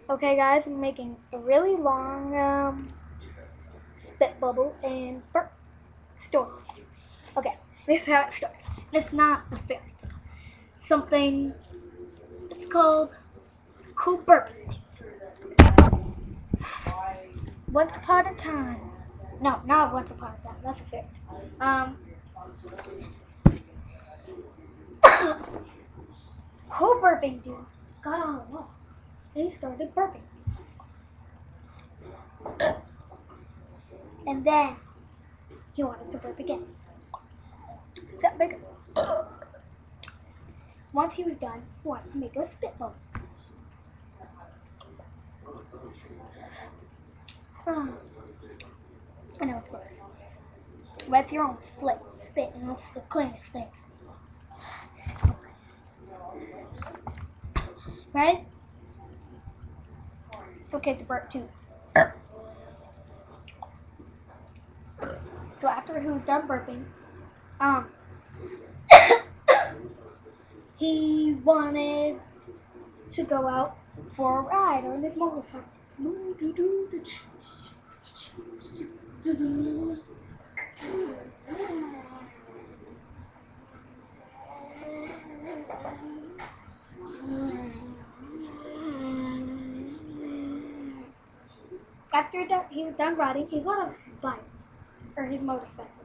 Okay, guys, I'm making a really long spit bubble and burp story. Okay, this is how it starts. It's not a fairy tale. Something. It's called cool burping. Once upon a time. No, not once upon a time. That's a fairy tale. Cool burping dude got on a wall and he started burping. And then he wanted to burp again. Except bigger. Once he was done, he wanted to make a spit bubble. I know it's gross. But it's your own spit, and that's the cleanest thing. Right? It's okay to burp too. So after he was done burping, he wanted to go out for a ride on his motorcycle. After he was done riding, he got off his bike, or his motorcycle,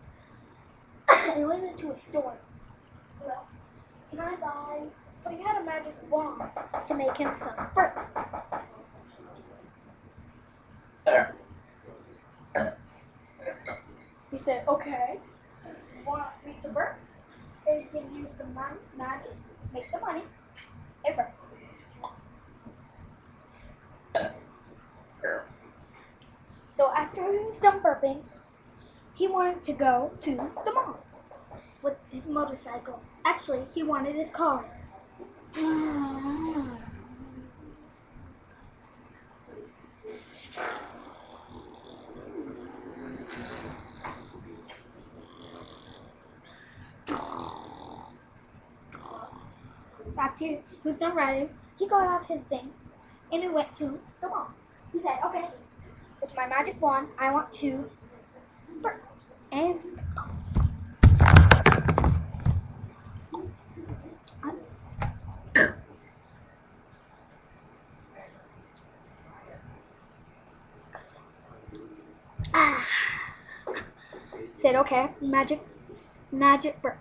and went into a store. Well, can I buy? But he had a magic wand to make himself burp. He said, okay, you want me to burp? And you can use the magic, make the money, and burp. So after he was done burping, he wanted to go to the mall with his motorcycle. Actually, he wanted his car. After he was done riding, he got off his thing and he went to the mall. He said, okay, with my magic wand, I want to burp. And said, okay, magic burp.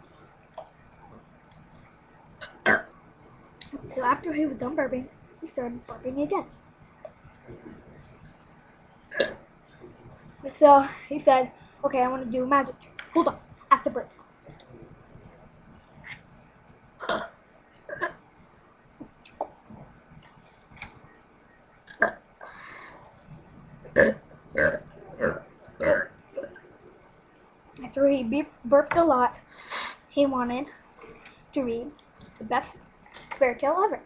So after he was done burping, he started burping again. So he said, okay, I want to do a magic trick. Hold on, after burp. After he burped a lot, he wanted to read the best fairy tale ever.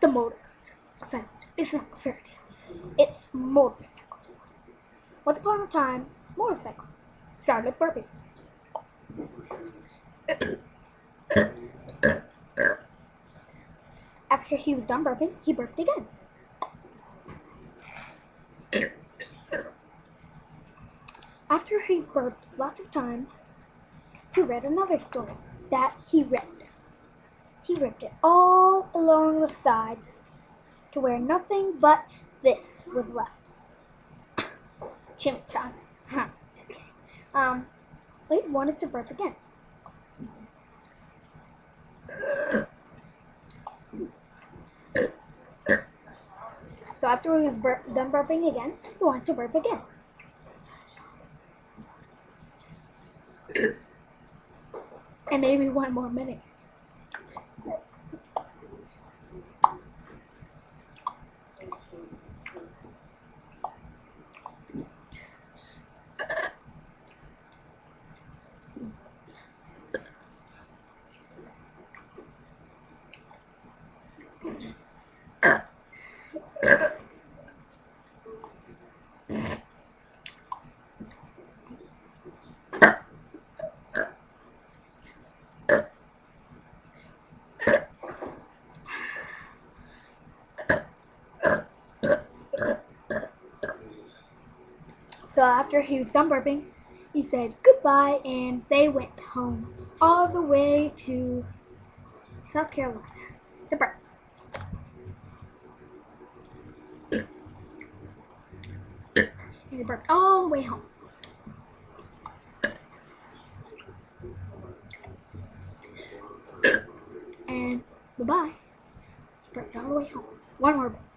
The motorcycle. It's not a fairy tale. It's motorcycle. Once upon a time, motorcycle started burping. After he was done burping, he burped again. After he burped lots of times, he read another story that he ripped. He ripped it all along the sides to where nothing but this was left. Chimichangas. Just kidding. He wanted to burp again. So after he was done burping again, he wanted to burp again. And maybe one more minute. So after he was done burping, he said goodbye, and they went home all the way to South Carolina to burp. And he burped all the way home. And bye-bye. He burped all the way home. One more burp.